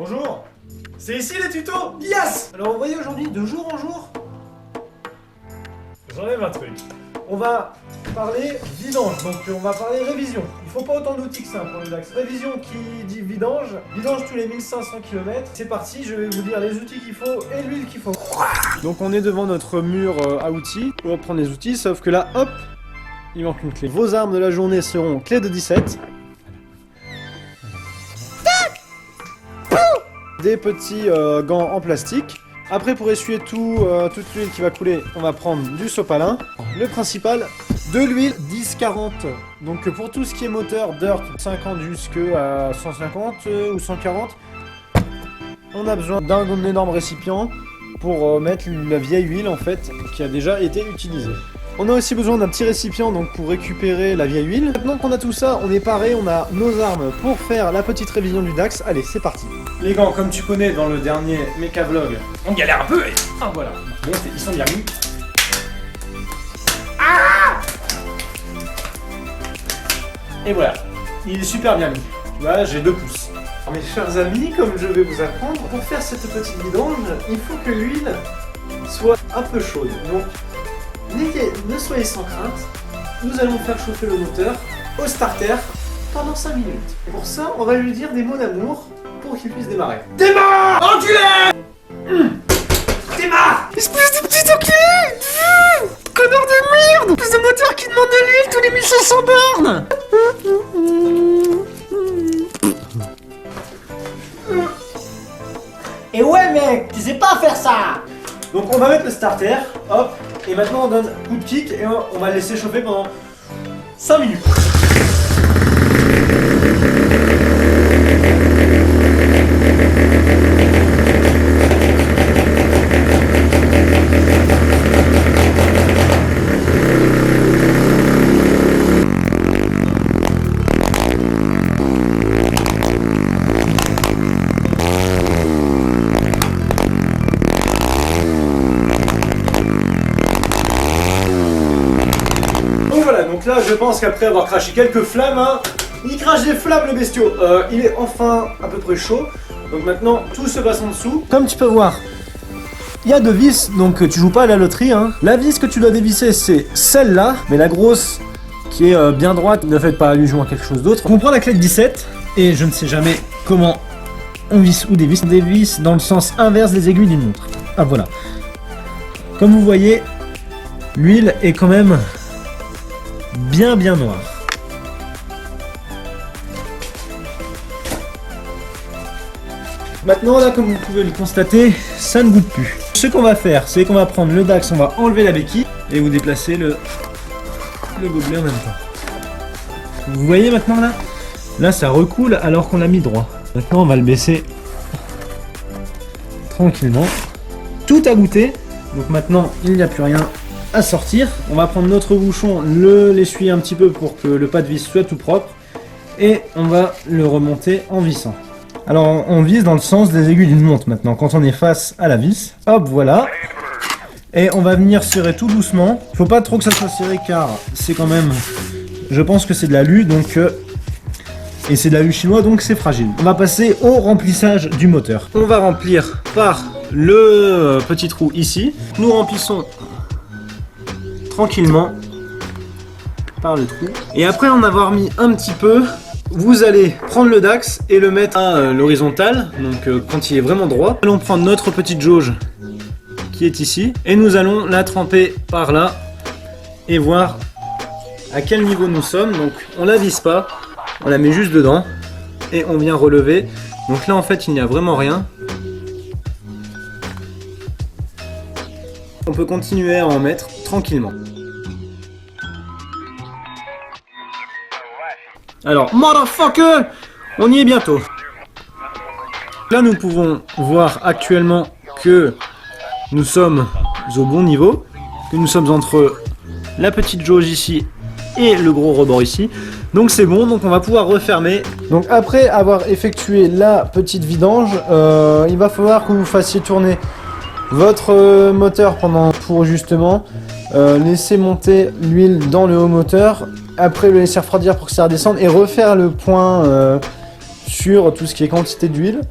Bonjour. C'est ici les tutos. Yes. Alors vous voyez aujourd'hui, de jour en jour, j'enlève un truc. On va parler vidange, donc on va parler révision. Il faut pas autant d'outils que ça pour le DAX. Révision qui dit vidange, vidange tous les 1500 km. C'est parti, je vais vous dire les outils qu'il faut et l'huile qu'il faut. Donc on est devant notre mur à outils. On va prendre les outils, sauf que là, hop, il manque une clé. Vos armes de la journée seront clé de 17. Des petits gants en plastique. Après, pour essuyer toute l'huile qui va couler, on va prendre du sopalin. Le principal, de l'huile 10-40. Donc pour tout ce qui est moteur, dirt, 50 jusqu'à 150 ou 140, on a besoin d'un énorme récipient pour mettre la vieille huile en fait qui a déjà été utilisée. On a aussi besoin d'un petit récipient donc pour récupérer la vieille huile. Maintenant qu'on a tout ça, on est paré, on a nos armes pour faire la petite révision du DAX. Allez, c'est parti. Les gants, comme tu connais dans le dernier Mecha Vlog, on galère un peu et ah voilà. Bon, ils sont bien mis. Ah! Et voilà, il est super bien mis. Tu vois, j'ai 2 pouces. Mes chers amis, comme je vais vous apprendre, pour faire cette petite vidange, il faut que l'huile soit un peu chaude. Donc, ne soyez sans crainte, nous allons faire chauffer le moteur au starter pendant 5 minutes. Pour ça, on va lui dire des mots d'amour pour qu'il puisse démarrer. Démarre, enculé! Démarre! Espèce de petit enculé! Connard de merde! Espèce de moteur qui demande de l'huile tous les 1500 bornes! Et ouais mec, tu sais pas faire ça! Donc on va mettre le starter, hop, et maintenant on donne coup de kick et on va le laisser chauffer pendant 5 minutes. Donc là, je pense qu'après avoir craché quelques flammes, hein, il crache des flammes le bestiau. Il est enfin à peu près chaud. Donc maintenant, tout se passe en dessous. Comme tu peux voir, il y a 2 vis, donc tu joues pas à la loterie. Hein. La vis que tu dois dévisser, c'est celle-là. Mais la grosse, qui est bien droite, ne faites pas allusion à quelque chose d'autre. On prend la clé de 17, et je ne sais jamais comment on visse ou dévisse. On dévisse dans le sens inverse des aiguilles d'une montre. Ah voilà. Comme vous voyez, l'huile est quand même bien noir. Maintenant là, comme vous pouvez le constater, ça ne goûte plus. Ce qu'on va faire, c'est qu'on va prendre le DAX, on va enlever la béquille et vous déplacer le gobelet en même temps. Vous voyez maintenant là? Là ça recoule alors qu'on l'a mis droit. Maintenant on va le baisser tranquillement. Tout a goûté, donc maintenant il n'y a plus rien à sortir. On va prendre notre bouchon, l'essuyer un petit peu pour que le pas de vis soit tout propre et on va le remonter en vissant. Alors on visse dans le sens des aiguilles d'une montre maintenant quand on est face à la vis. Hop, voilà. Et on va venir serrer tout doucement. Il faut pas trop que ça soit serré car c'est quand même, je pense que c'est de l'alu donc et c'est de l'alu chinois donc c'est fragile. On va passer au remplissage du moteur. On va remplir par le petit trou ici. Nous remplissons tranquillement par le trou. Et après en avoir mis un petit peu, vous allez prendre le DAX et le mettre à l'horizontale, donc quand il est vraiment droit. Nous allons prendre notre petite jauge qui est ici et nous allons la tremper par là et voir à quel niveau nous sommes. Donc on la visse pas, on la met juste dedans et on vient relever. Donc là en fait il n'y a vraiment rien. On peut continuer à en mettre tranquillement. Alors, motherfucker, on y est bientôt. Là, nous pouvons voir actuellement que nous sommes au bon niveau, que nous sommes entre la petite jauge ici et le gros rebord ici. Donc c'est bon, donc on va pouvoir refermer. Donc après avoir effectué la petite vidange, il va falloir que vous fassiez tourner votre moteur pour justement laisser monter l'huile dans le haut moteur, après le laisser refroidir pour que ça redescende et refaire le point sur tout ce qui est quantité d'huile.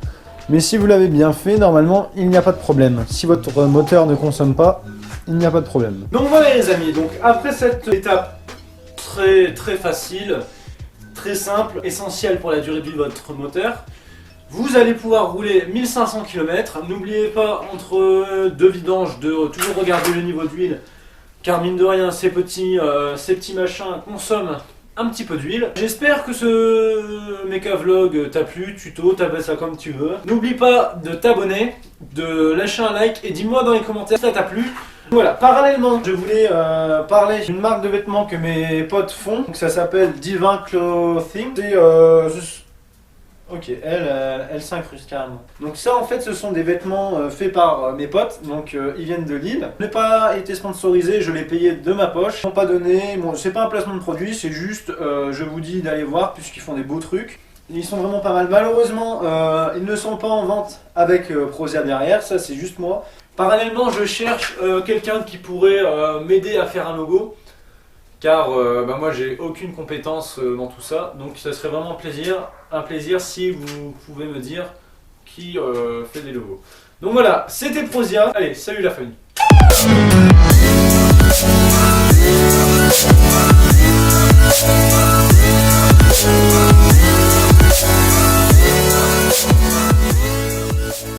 Mais si vous l'avez bien fait, normalement, il n'y a pas de problème. Si votre moteur ne consomme pas, il n'y a pas de problème. Donc voilà les amis, donc après cette étape très facile, très simple, essentielle pour la durée de vie de votre moteur, vous allez pouvoir rouler 1500 km. N'oubliez pas, entre deux vidanges, de toujours regarder le niveau d'huile, car mine de rien, ces petits machins consomment un petit peu d'huile. J'espère que ce méca vlog t'a plu, tuto, t'appelles ça comme tu veux. N'oublie pas de t'abonner, de lâcher un like et dis-moi dans les commentaires si ça t'a plu. Voilà, parallèlement, je voulais parler d'une marque de vêtements que mes potes font. Donc ça s'appelle Divin Clothing. C'est ok, elle s'incruste carrément. Donc ça en fait ce sont des vêtements faits par mes potes, donc ils viennent de Lille. Je n'ai pas été sponsorisé, je l'ai payé de ma poche. Ils m'ont pas donné, bon, c'est pas un placement de produit, c'est juste je vous dis d'aller voir puisqu'ils font des beaux trucs. Ils sont vraiment pas mal. Malheureusement ils ne sont pas en vente avec Prosia derrière, ça c'est juste moi. Parallèlement je cherche quelqu'un qui pourrait m'aider à faire un logo. Car moi j'ai aucune compétence dans tout ça, donc ça serait vraiment un plaisir si vous pouvez me dire qui fait des logos. Donc voilà, c'était Prosia, allez, salut la famille.